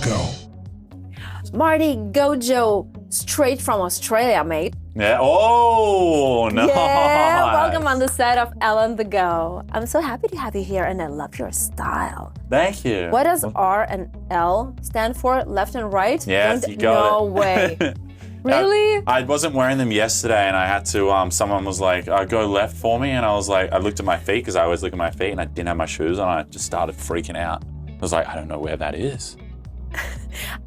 go. Marty Gojo, straight from Australia, mate. Yeah. Oh, no. Yeah, welcome on the set of Elle on the Go. I'm so happy to have you here and I love your style. Thank you. What does R and L stand for? Left and right? Yes, you got No it. way. Really? I wasn't wearing them yesterday and I had to, someone was like, go left for me. And I was like, I looked at my feet because I always look at my feet and I didn't have my shoes on. I just started freaking out. I was like, I don't know where that is.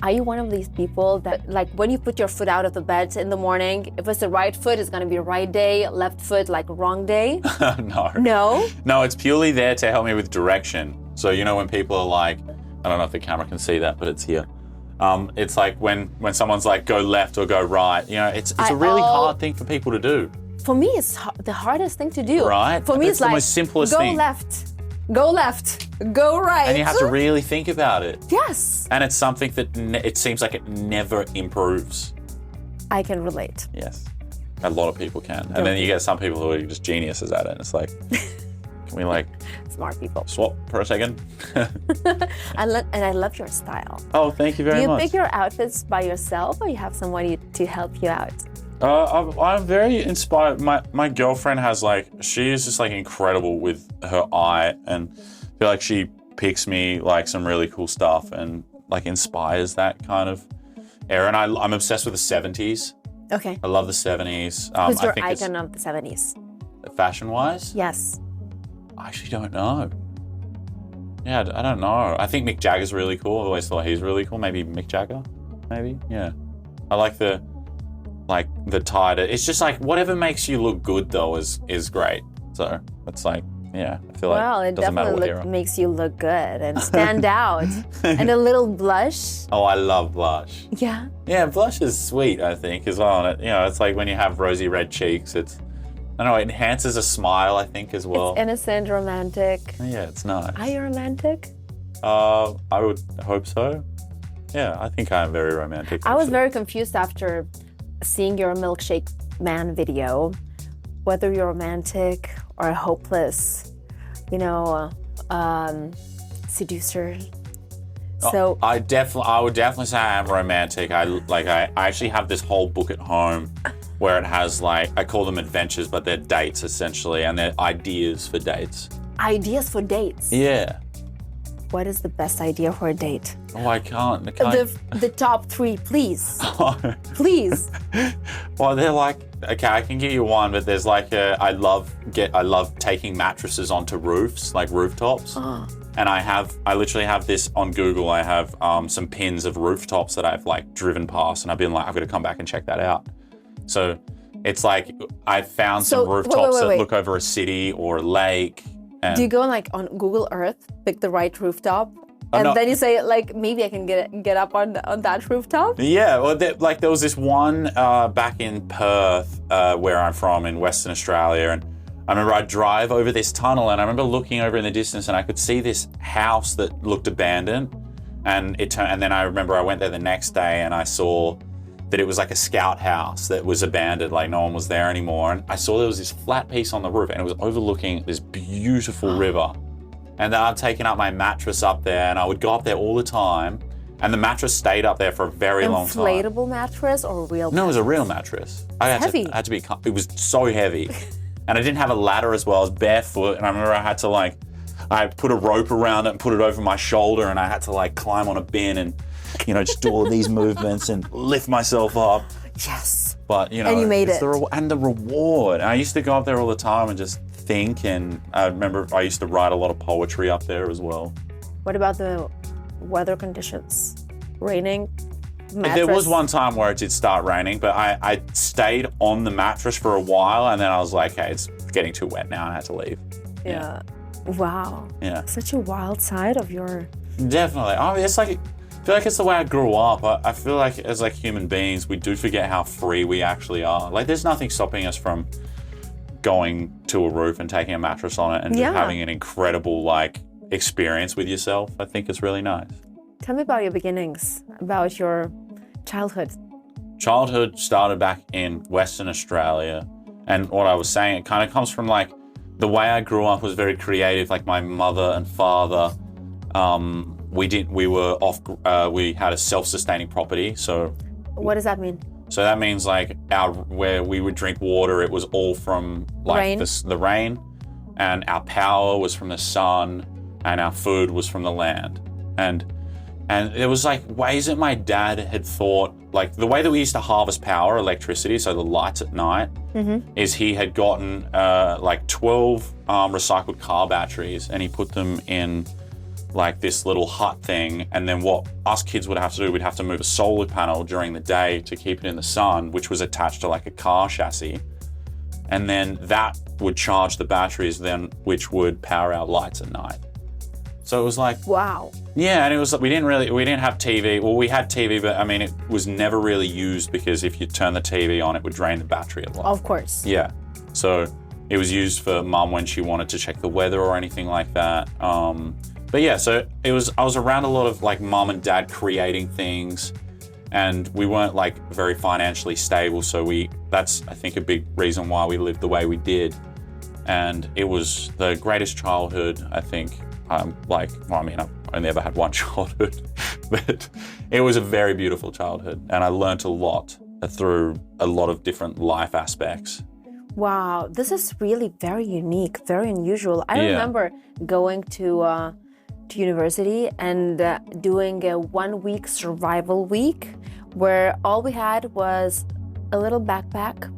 Are you one of these people that, like, when you put your foot out of the bed in the morning, if it's the right foot, it's gonna be right day, left foot, like, wrong day? No. No? No, it's purely there to help me with direction. So, you know, when people are like, I don't know if the camera can see that, but it's here. It's like when someone's like, go left or go right, you know, it's a really hard thing for people to do. For me, it's the hardest thing to do. Right? For me, it's the like, most simplest go thing. go left, go right. And you have to really think about it. Yes. And it's something that it seems like it never improves. I can relate. Yes. A lot of people can. And then you get some people who are just geniuses at it. And it's like, can we like Smart people. swap for a second? And I love your style. Oh, thank you very much. Do you pick your outfits by yourself or you have somebody to help you out? I'm very inspired. My girlfriend has she is just incredible with her eye, and I feel like she picks me some really cool stuff and inspires that kind of era. And I'm obsessed with the 70s. Okay. I love the 70s. Who's I your think icon of the 70s? Fashion-wise? Yes. I actually don't know. Yeah, I don't know. I think Mick Jagger's really cool. I've always thought he's really cool. Maybe Mick Jagger? Maybe? Yeah. I like the tied. It's just whatever makes you look good though is great. So it's yeah, I feel Well, it it doesn't matter what definitely era. makes you look good and stand out. And a little blush. Oh, I love blush. Yeah. Yeah, blush is sweet, I think, as well. And it's like when you have rosy red cheeks, I don't know, it enhances a smile, I think, as well. It's innocent, romantic. Yeah, it's nice. Are you romantic? I would hope so. Yeah, I think I am very romantic. I was actually. very confused after seeing your Milkshake Man video, whether you're romantic or hopeless, seducer. So I would definitely say I am romantic. I actually have this whole book at home where it has I call them adventures, but they're dates essentially, and they're ideas for dates. ideas for dates. Yeah. What is the best idea for a date? Oh, I can't. The top 3, please. Please. Well, they're okay, I can give you one, but there's I love taking mattresses onto roofs, rooftops. Oh. And I literally have this on Google. I have some pins of rooftops that I've driven past, and I've been I've got to come back and check that out. So it's I found some rooftops that look over a city or a lake. And do you go on Google Earth, pick the right rooftop, and no. then you say maybe I can get up on that rooftop? Yeah, well, there was this one back in Perth, where I'm from in Western Australia, and I remember I'd drive over this tunnel, and I remember looking over in the distance, and I could see this house that looked abandoned, and then I remember I went there the next day, and I saw that it was a scout house that was abandoned, no one was there anymore, and I saw there was this flat piece on the roof, and it was overlooking this beautiful river. And then I'd taken up my mattress up there, and I would go up there all the time, and the mattress stayed up there for a very long time. Inflatable mattress or real? No, it was a real mattress. Heavy. It was so heavy. And I didn't have a ladder as well. I was barefoot, and I remember I had to I put a rope around it and put it over my shoulder, and I had to climb on a bin and, just do all these movements and lift myself up. Yes. But, and you made it. And the reward. And I used to go up there all the time and just think, and I remember I used to write a lot of poetry up there as well. What about the weather conditions? Raining? Mattress? There was one time where it did start raining, but I stayed on the mattress for a while, and then I was like, hey, it's getting too wet now, and I had to leave. Yeah. Wow. Yeah. Such a wild side of your... Definitely. It's I feel like it's the way I grew up. I feel like as human beings, we do forget how free we actually are. There's nothing stopping us from going to a roof and taking a mattress on it and just having an incredible experience with yourself. I think it's really nice. Tell me about your beginnings, about your childhood. Childhood started back in Western Australia, and what I was saying, it kind of comes from the way I grew up was very creative. My mother and father We were off. We had a self-sustaining property, so. What does that mean? So that means like where we would drink water, it was all from like the rain, and our power was from the sun, and our food was from the land, and it was like ways that my dad had thought, like the way that we used to harvest power, electricity, so the lights at night, is he had gotten like 12 recycled car batteries, and he put them in like this little hut thing, and then what us kids would have to do, we'd have to move a solar panel during the day to keep it in the sun, which was attached to like a car chassis, and then that would charge the batteries, then which would power our lights at night. So it was like, wow. Yeah, and it was like we didn't have TV. Well, we had TV, but I mean it was never really used because if you turn the TV on, it would drain the battery a lot. Of course. Yeah, so it was used for mum when she wanted to check the weather or anything like that. But yeah, so I was around a lot of like mum and dad creating things, and we weren't like very financially stable. So that's I think a big reason why we lived the way we did. And it was the greatest childhood, I think. I've only ever had one childhood, but it was a very beautiful childhood. And I learned a lot through a lot of different life aspects. Wow, this is really very unique, very unusual. I remember going to university and doing a 1 week survival week where all we had was a little backpack,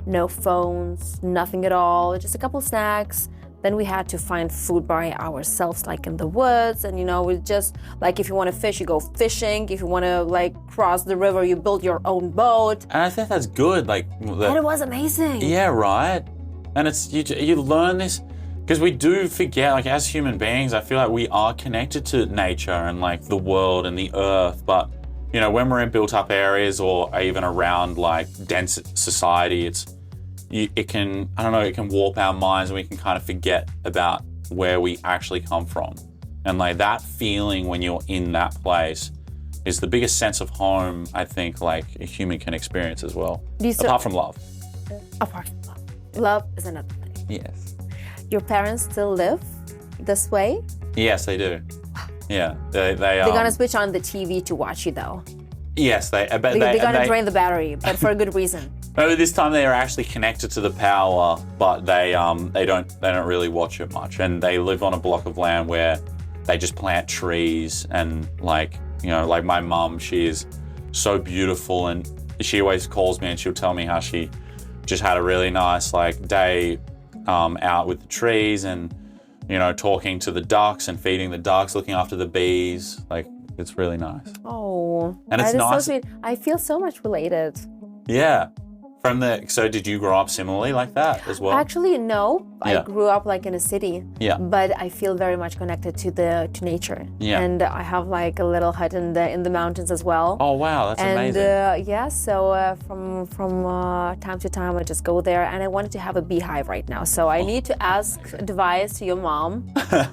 no phones, nothing at all, just a couple snacks. Then we had to find food by ourselves, like in the woods, and we just like if you want to fish, you go fishing. If you want to like cross the river, you build your own boat. And I think that's good. And it was amazing. Yeah, right. And it's you learn this. Because we do forget, like as human beings, I feel like we are connected to nature and like the world and the earth. But, when we're in built up areas or even around like dense society, it can warp our minds and we can kind of forget about where we actually come from. And like that feeling when you're in that place is the biggest sense of home, I think, like a human can experience as well. Apart from love. Apart from love. Love is another thing. Yes. Your parents still live this way? Yes, they do. Yeah, they're gonna switch on the TV to watch you though. Yes, they're gonna drain the battery, but for a good reason. Maybe this time they are actually connected to the power, but they don't really watch it much, and they live on a block of land where they just plant trees, and like my mum, she is so beautiful, and she always calls me and she'll tell me how she just had a really nice like day out with the trees and talking to the ducks and feeding the ducks, looking after the bees. Like it's really nice. Oh, and it's nice. So sweet. I feel so much related. Yeah. So did you grow up similarly like that as well? Actually, no. I grew up like in a city. Yeah. But I feel very much connected to nature. Yeah. And I have like a little hut in the mountains as well. Oh wow, that's amazing. And so from time to time I just go there, and I wanted to have a beehive right now. So I need to ask advice to your mom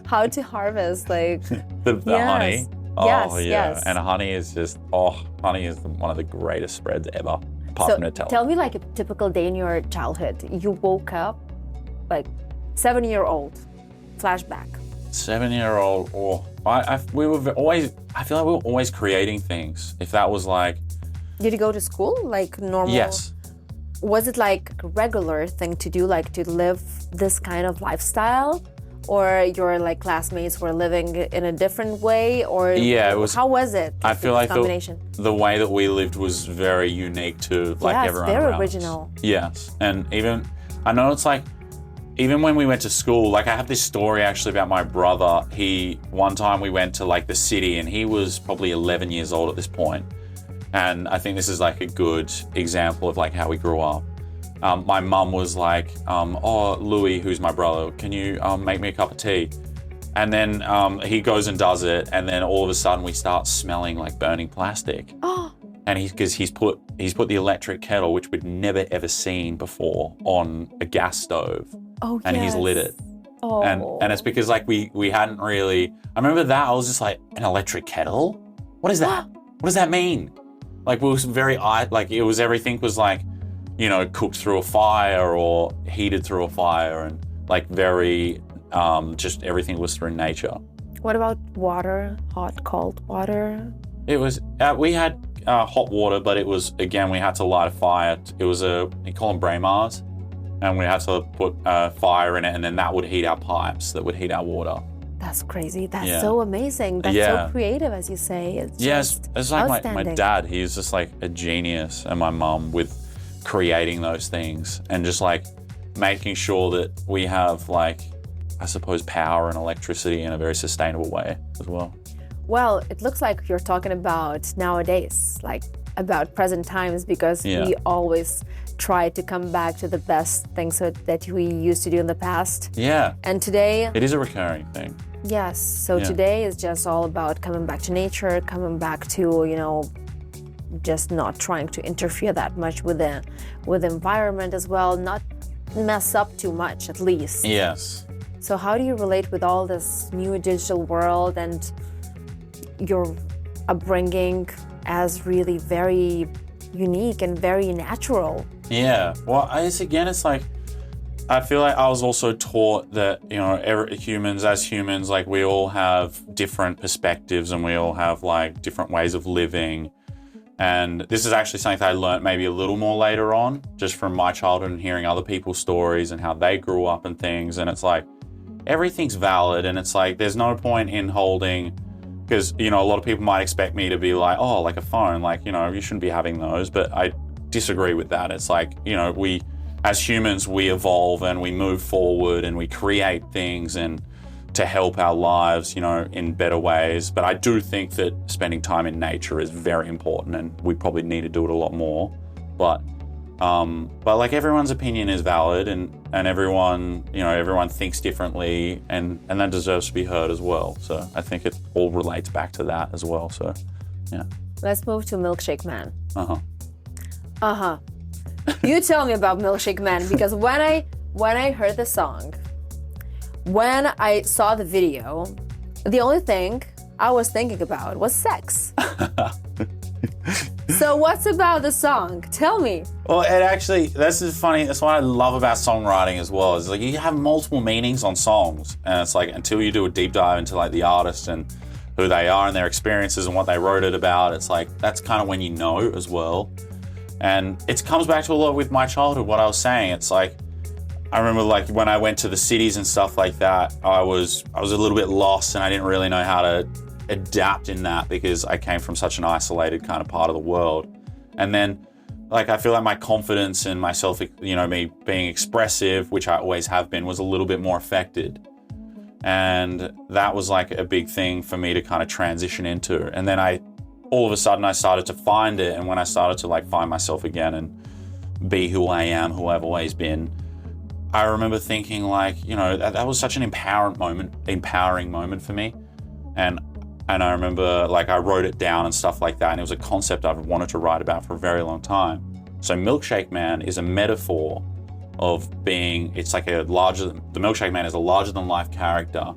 how to harvest like the honey. Oh yes, yeah. yes. And honey is one of the greatest spreads ever. So tell me like a typical day in your childhood. You woke up like 7-year-old, flashback. 7-year-old, I feel like we were always creating things. If that was like. Did you go to school like normal? Yes. Was it like a regular thing to do, like to live this kind of lifestyle? Or your like classmates were living in a different way, or it was. How was it? I feel like combination? The way that we lived was very unique to like everyone very around original. us. Yes, and even I know it's like even when we went to school, like I have this story actually about my brother. One time we went to like the city, and he was probably 11 years old at this point, and I think this is like a good example of like how we grew up. My mum was like, Louis, who's my brother, can you make me a cup of tea? And then he goes and does it, and then all of a sudden we start smelling like burning plastic. Oh. And he's put the electric kettle, which we'd never ever seen before, on a gas stove. Oh, and yes. he's lit it. Oh. And it's because like we hadn't really. I remember that I was just like, an electric kettle? What is that? What does that mean? Like it was everything was like, cooked through a fire or heated through a fire, and like very, just everything was through nature. What about water? Hot, cold water? It was, we had hot water, but it was, again, we had to light a fire. It was they call them braimars, and we had to put fire in it, and then that would heat our pipes, that would heat our water. That's crazy. That's so amazing. That's so creative, as you say. It's like my dad. He's just like a genius, and my mum with creating those things and just like making sure that we have like, I suppose, power and electricity in a very sustainable way as well. Well, it looks like you're talking about nowadays, like about present times, because we always try to come back to the best things that we used to do in the past. Yeah. And today... It is a recurring thing. Yes. So today is just all about coming back to nature, coming back to, you know, just not trying to interfere that much with the environment as well, not mess up too much at least. Yes. So how do you relate with all this new digital world and your upbringing as really very unique and very natural? Yeah, well, it's like, I feel like I was also taught that, you know, as humans, like we all have different perspectives and we all have like different ways of living. And this is actually something that I learned maybe a little more later on, just from my childhood and hearing other people's stories and how they grew up and things. And it's like, everything's valid. And it's like, there's no point in holding, because, you know, a lot of people might expect me to be like, oh, like a phone, like, you know, you shouldn't be having those. But I disagree with that. It's like, you know, as humans, we evolve and we move forward and we create things and to help our lives, you know, in better ways. But I do think that spending time in nature is very important and we probably need to do it a lot more. But like everyone's opinion is valid and everyone, you know, everyone thinks differently and that deserves to be heard as well. So I think it all relates back to that as well. So, yeah. Let's move to Milkshake Man. You tell me about Milkshake Man, because when I heard the song, when I saw the video, the only thing I was thinking about was sex. So what's about the song? Tell me. Well, this is funny. That's what I love about songwriting as well. Is like you have multiple meanings on songs, and it's like until you do a deep dive into like the artist and who they are and their experiences and what they wrote it about, it's like that's kind of when you know as well. And it comes back to a lot with my childhood, what I was saying. It's like, I remember like when I went to the cities and stuff like that, I was a little bit lost and I didn't really know how to adapt in that because I came from such an isolated kind of part of the world. And then like, I feel like my confidence in myself, you know, me being expressive, which I always have been, was a little bit more affected. And that was like a big thing for me to kind of transition into. And then all of a sudden I started to find it. And when I started to like find myself again and be who I am, who I've always been, I remember thinking like, you know, that was such an empowering moment for me. And I remember like I wrote it down and stuff like that. And it was a concept I've wanted to write about for a very long time. So Milkshake Man is a metaphor of being, the Milkshake Man is a larger than life character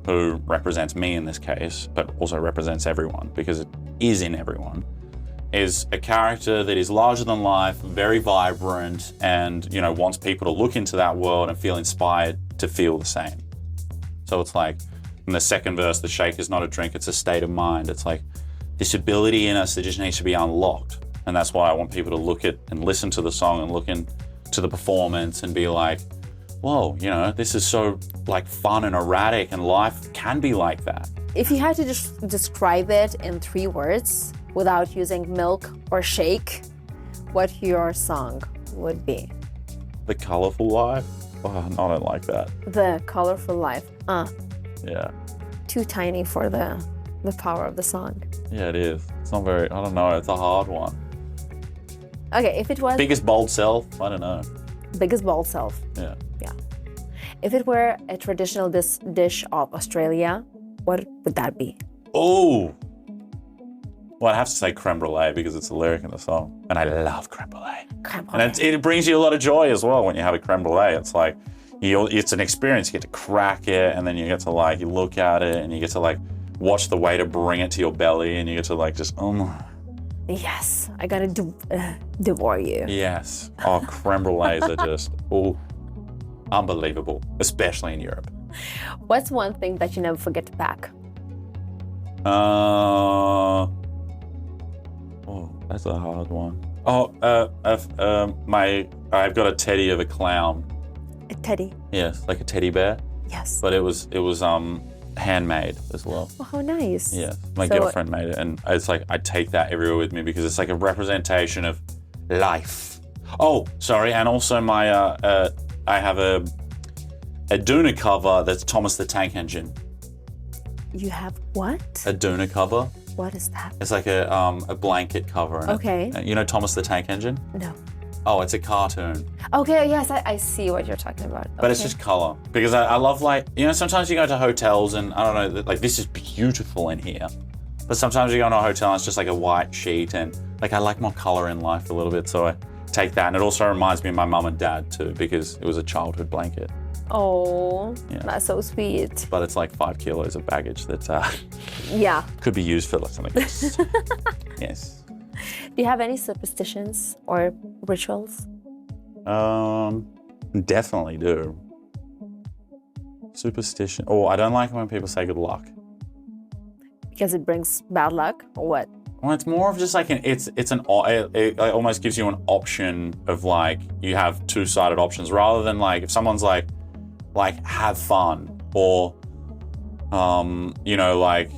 who represents me in this case, but also represents everyone because it is in everyone, is a character that is larger than life, very vibrant, and, you know, wants people to look into that world and feel inspired to feel the same. So it's like, in the second verse, the shake is not a drink, it's a state of mind. It's like this ability in us that just needs to be unlocked. And that's why I want people to look at and listen to the song and look into the performance and be like, whoa, you know, this is so like fun and erratic and life can be like that. If you had to describe it in 3 words without using milk or shake, what your song would be? The colorful life? Oh, no, I don't like that. The colorful life. Yeah. Too tiny for the power of the song. Yeah, it is. It's not very, I don't know, it's a hard one. Okay, if it was... Biggest bold self? I don't know. Biggest bold self. Yeah. Yeah. If it were a traditional dish of Australia, what would that be? Oh! Well, I'd have to say crème brûlée because it's a lyric in the song. And I love crème brûlée. Crème brûlée. And it brings you a lot of joy as well when you have a crème brûlée. It's like, it's an experience. You get to crack it and then you get to like, you look at it and you get to like watch the waiter bring it to your belly and you get to like just, Yes, I gotta devour you. Yes. Oh, crème brûlées are just, unbelievable, especially in Europe. What's one thing that you never forget to pack? Oh, that's a hard one. Oh, I've got a teddy of a clown. A teddy. Yes, like a teddy bear. Yes. But it was handmade as well. Oh, how nice. Yeah, my girlfriend made it, and it's like I take that everywhere with me because it's like a representation of life. Oh, sorry, and also my I have a Duna cover that's Thomas the Tank Engine. You have what? A Duna cover. What is that? It's like a blanket cover. Okay. You know Thomas the Tank Engine? No. Oh, it's a cartoon. Okay, yes, I see what you're talking about. But it's just color. Because I love, like, you know, sometimes you go to hotels and, I don't know, like, this is beautiful in here. But sometimes you go to a hotel and it's just like a white sheet and, like, I like more color in life a little bit, so I take that. And it also reminds me of my mum and dad, too, because it was a childhood blanket. Oh, yeah. That's so sweet. But it's like 5 kilos of baggage that yeah, could be used for something else. Yes. Do you have any superstitions or rituals? Definitely do. Superstition. Oh, I don't like it when people say good luck. Because it brings bad luck, or what? Well, it's more of just like it almost gives you an option of, like, you have two-sided options rather than, like, if someone's like have fun or you know, like,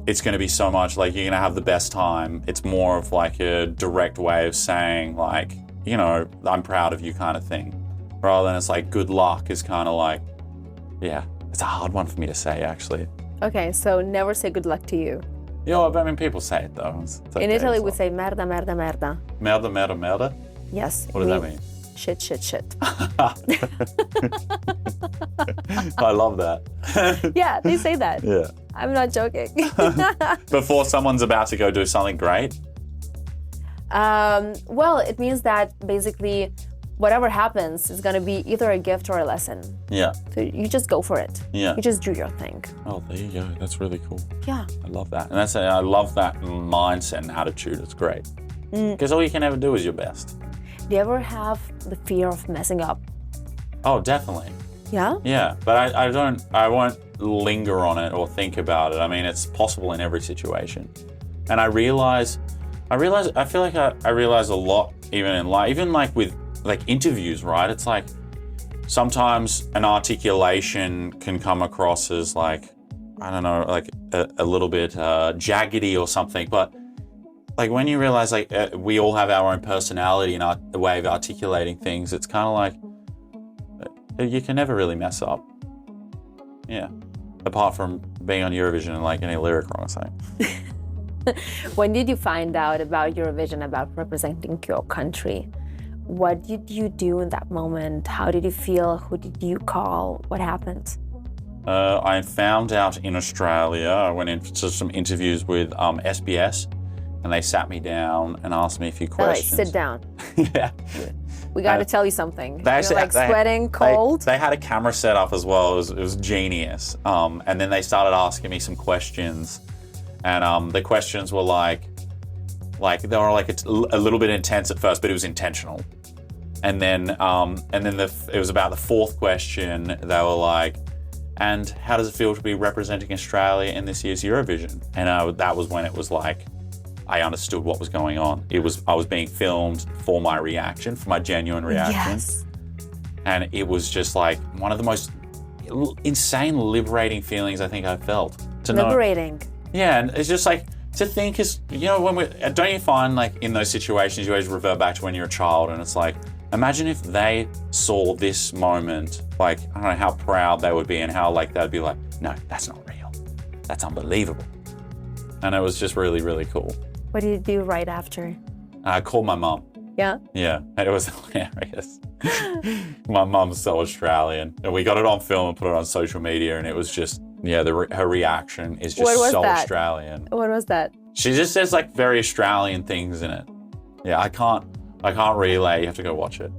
it's going to be so much, like, you're going to have the best time. It's more of like a direct way of saying, like, you know, I'm proud of you kind of thing. Rather than it's like good luck is kind of like, yeah, it's a hard one for me to say, actually. Okay, so never say good luck to you. Yeah, I mean, people say it though. It's okay, in Italy, we say merda, merda, merda. Merda, merda, merda? Yes. What does that mean? Shit, shit, shit. I love that. Yeah, they say that. Yeah. I'm not joking. Before someone's about to go do something great? Well, it means that basically whatever happens is going to be either a gift or a lesson. Yeah. So you just go for it. Yeah. You just do your thing. Oh, there you go. That's really cool. Yeah. I love that. And I love that mindset and attitude. It's great. Because all you can ever do is your best. Do you ever have the fear of messing up? Oh, definitely. Yeah? Yeah, but I won't linger on it or think about it. I mean, it's possible in every situation. And I feel like I realize a lot even in life, even like with like interviews, right? It's like sometimes an articulation can come across as like, I don't know, like a little bit jaggedy or something, but like when you realize like we all have our own personality and the way of articulating things, it's kind of like you can never really mess up. Yeah. Apart from being on Eurovision and like getting a lyric wrong or something. When did you find out about Eurovision, about representing your country? What did you do in that moment? How did you feel? Who did you call? What happened? I found out in Australia. I went into some interviews with SBS. And they sat me down and asked me a few questions. All right, sit down. Yeah. We got to tell you something. You're like sweating, cold. They had a camera set up as well. It was genius. And then they started asking me some questions. And the questions were like they were like a little bit intense at first, but it was intentional. And then it was about the fourth question. They were like, and how does it feel to be representing Australia in this year's Eurovision? And that was when it was like, I understood what was going on. I was being filmed for my reaction, for my genuine reaction. Yes. And it was just like one of the most insane liberating feelings I think I've felt. Liberating. Yeah, and it's just like to think is, you know, don't you find like in those situations you always revert back to when you're a child and it's like, imagine if they saw this moment, like, I don't know how proud they would be and how like they'd be like, no, that's not real. That's unbelievable. And it was just really, really cool. What did you do right after? I called my mum. Yeah? Yeah, it was hilarious. My mum's so Australian. And we got it on film and put it on social media and it was just, yeah, her reaction is just so Australian. What was that? She just says like very Australian things in it. Yeah, I can't relay. You have to go watch it.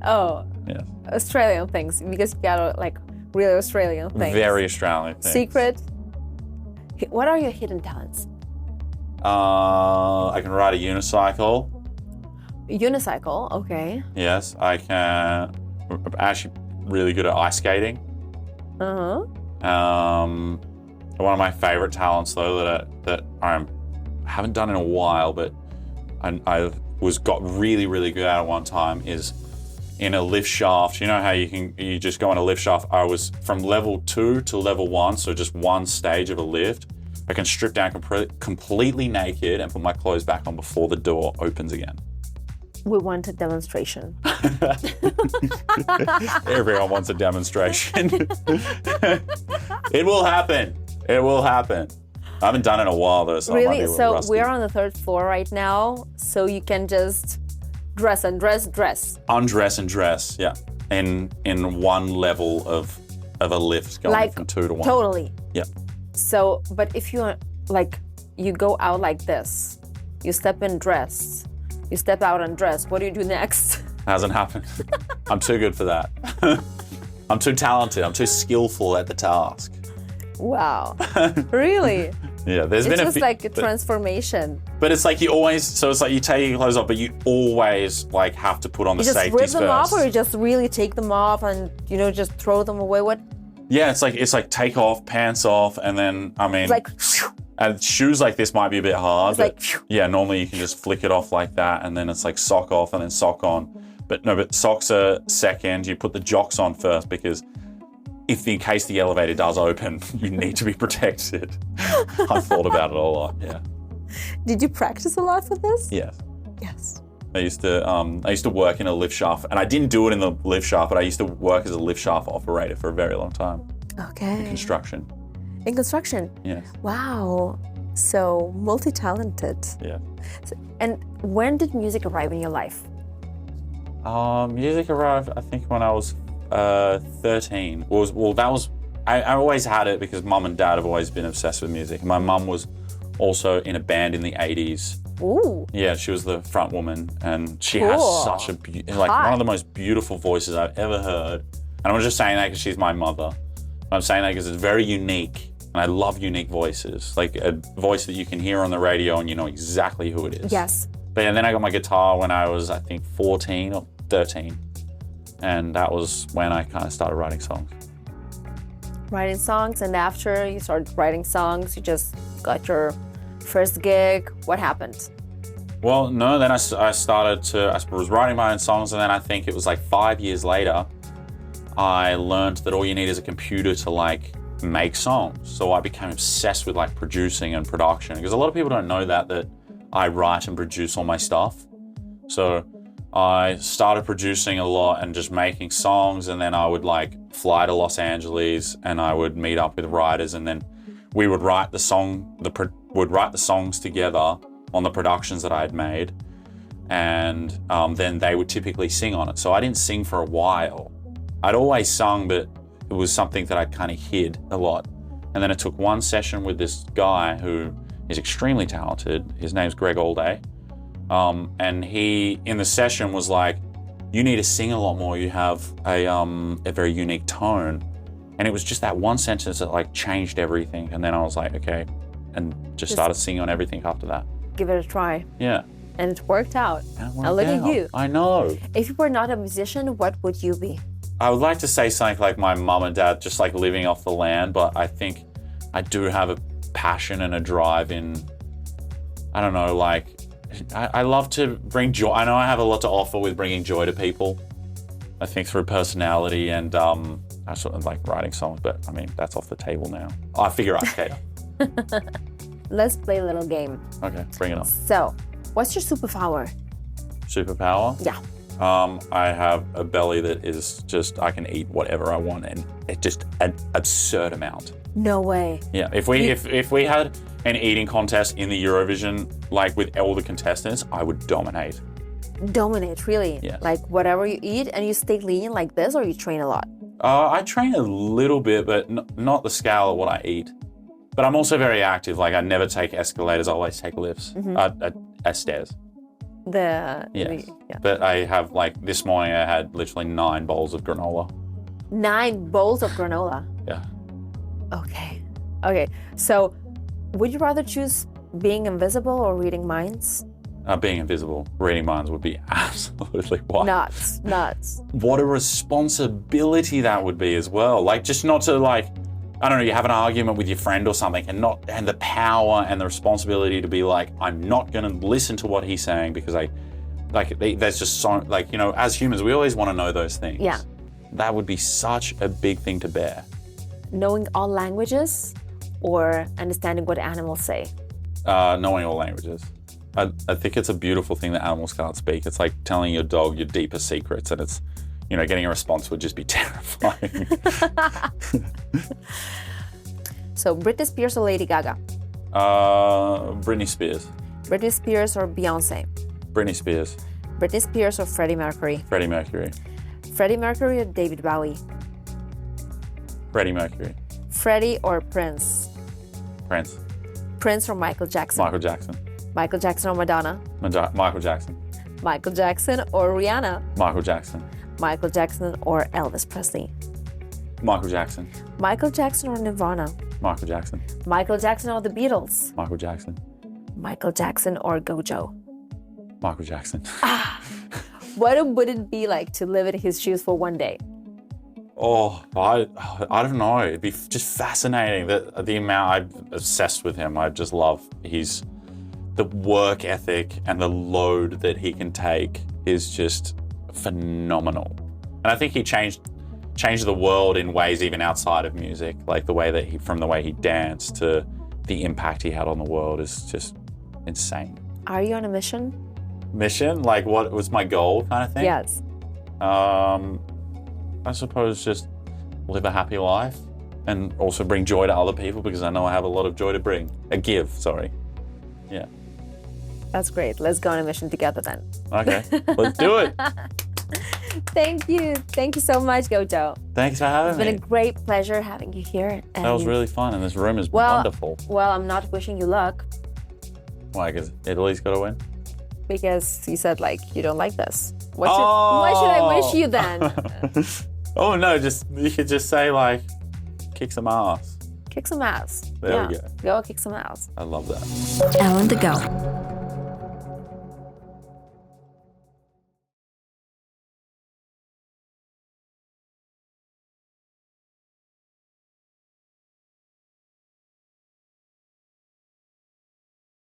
Oh. Yeah. Australian things, because you got like really Australian things. Very Australian things. Secret? What are your hidden talents? I can ride a unicycle. Unicycle, okay. Yes, I can. I'm actually really good at ice skating. Uh-huh. One of my favorite talents, though, that I haven't done in a while, but I got really, really good at one time, is in a lift shaft. You know how you just go on a lift shaft? I was from level 2 to level 1, so just one stage of a lift. I can strip down completely naked and put my clothes back on before the door opens again. We want a demonstration. Everyone wants a demonstration. It will happen. It will happen. I haven't done it in a while, though, so really? So rusty. we're on the 3rd floor right now, so you can just dress and dress. Undress and dress, yeah. In one level of a lift going from 2 to 1. Totally. Yeah. So, but if you you go out like this, you step in dressed, you step out undressed, what do you do next? Hasn't happened. I'm too good for that. I'm too talented. I'm too skillful at the task. Wow. Really? Yeah, there's been It's just like a transformation. But it's like you take your clothes off, but you always have to put on the safeties first. You just rip them off, or you just really take them off and just throw them away? What? Yeah, it's like take off, pants off, and then and shoes like this might be a bit hard. Yeah, normally you can just flick it off like that, and then it's like sock off and then sock on. But socks are second. You put the jocks on first, because in case the elevator does open, you need to be protected. I've thought about it a lot, yeah. Did you practice a lot for this? Yes. Yes. I used to work in a lift shaft, and I didn't do it in the lift shaft, but I used to work as a lift shaft operator for a very long time. Okay. In construction. In construction? Yes. Wow. So multi-talented. Yeah. And when did music arrive in your life? Music arrived, I think, when I was 13. I always had it because mum and dad have always been obsessed with music. My mum was also in a band in the 80s. Ooh. Yeah, she was the front woman, and she has such a one of the most beautiful voices I've ever heard. And I'm not just saying that because she's my mother. I'm saying that because it's very unique, and I love unique voices. Like a voice that you can hear on the radio and you know exactly who it is. Yes. But then I got my guitar when I was, I think, 14 or 13. And that was when I kind of started writing songs. Writing songs, and after you started writing songs, you just got your first gig. What happened? Well, no, then I was writing my own songs, and then I think it was like 5 years later, I learned that all you need is a computer to make songs. So I became obsessed with producing and production, because a lot of people don't know that I write and produce all my stuff. So I started producing a lot and just making songs, and then I would fly to Los Angeles and I would meet up with writers, and then we would write the songs together on the productions that I had made, and then they would typically sing on it. So I didn't sing for a while. I'd always sung, but it was something that I kind of hid a lot. And then it took one session with this guy who is extremely talented. His name's Greg Allday. And he, in the session, was like, you need to sing a lot more. You have a very unique tone. And it was just that one sentence that changed everything. And then I was like, okay, and just started singing on everything after that. Give it a try. Yeah. And it worked out. Now look at you. I know. If you were not a musician, what would you be? I would like to say something like my mum and dad, just living off the land, but I think I do have a passion and a drive in, I don't know, I love to bring joy. I know I have a lot to offer with bringing joy to people. I think through personality and I sort of like writing songs, but I mean, that's off the table now. I figure out, okay. Let's play a little game. Okay, bring it on. So, what's your superpower? Superpower? Yeah. I have a belly that is just, I can eat whatever I want, and it's just an absurd amount. No way. Yeah, if we had an eating contest in the Eurovision, with all the contestants, I would dominate. Dominate, really? Yeah. Whatever you eat, and you stay lean like this, or you train a lot? I train a little bit, but not the scale of what I eat. But I'm also very active. I never take escalators, I always take lifts, stairs. Yeah. But I have, this morning I had literally 9 bowls of granola. 9 bowls of granola? Yeah. Okay. So, would you rather choose being invisible or reading minds? Being invisible. Reading minds would be absolutely wild. Nuts. What a responsibility that would be as well. Just not to I don't know, you have an argument with your friend or something and the power and the responsibility to be like, I'm not going to listen to what he's saying because there's just so, like, you know, as humans, we always want to know those things. Yeah. That would be such a big thing to bear. Knowing all languages or understanding what animals say? Knowing all languages. I think it's a beautiful thing that animals can't speak. It's like telling your dog your deepest secrets, and it's, you know, getting a response would just be terrifying. So, Britney Spears or Lady Gaga? Britney Spears. Britney Spears or Beyonce? Britney Spears. Britney Spears or Freddie Mercury? Freddie Mercury. Freddie Mercury or David Bowie? Freddie Mercury. Freddie or Prince? Prince. Prince or Michael Jackson? Michael Jackson. Michael Jackson or Madonna? Michael Jackson. Michael Jackson or Rihanna? Michael Jackson. Michael Jackson or Elvis Presley? Michael Jackson. Michael Jackson or Nirvana? Michael Jackson. Michael Jackson or the Beatles? Michael Jackson. Michael Jackson or Gojo? Michael Jackson. What would it be like to live in his shoes for one day? Oh, I don't know. It'd be just fascinating. The amount, I'm obsessed with him. I just love the work ethic and the load that he can take is just phenomenal. And I think he changed the world in ways even outside of music, like from the way he danced to the impact he had on the world is just insane. Are you on a mission? Mission? Like what was my goal kind of thing? Yes. I suppose just live a happy life and also bring joy to other people because I know I have a lot of joy to bring. Yeah. That's great. Let's go on a mission together then. Okay, let's do it. Thank you. Thank you so much, Gojo. Thanks for having me. It's been a great pleasure having you here. And that was really fun and this room is wonderful. Well, I'm not wishing you luck. Why, because Italy's got to win? Because you said, like, you don't like this. What should I wish you then? Oh, no, you could just say, like, kick some ass. Kick some ass. There we go. Go kick some ass. I love that. Elle on the go.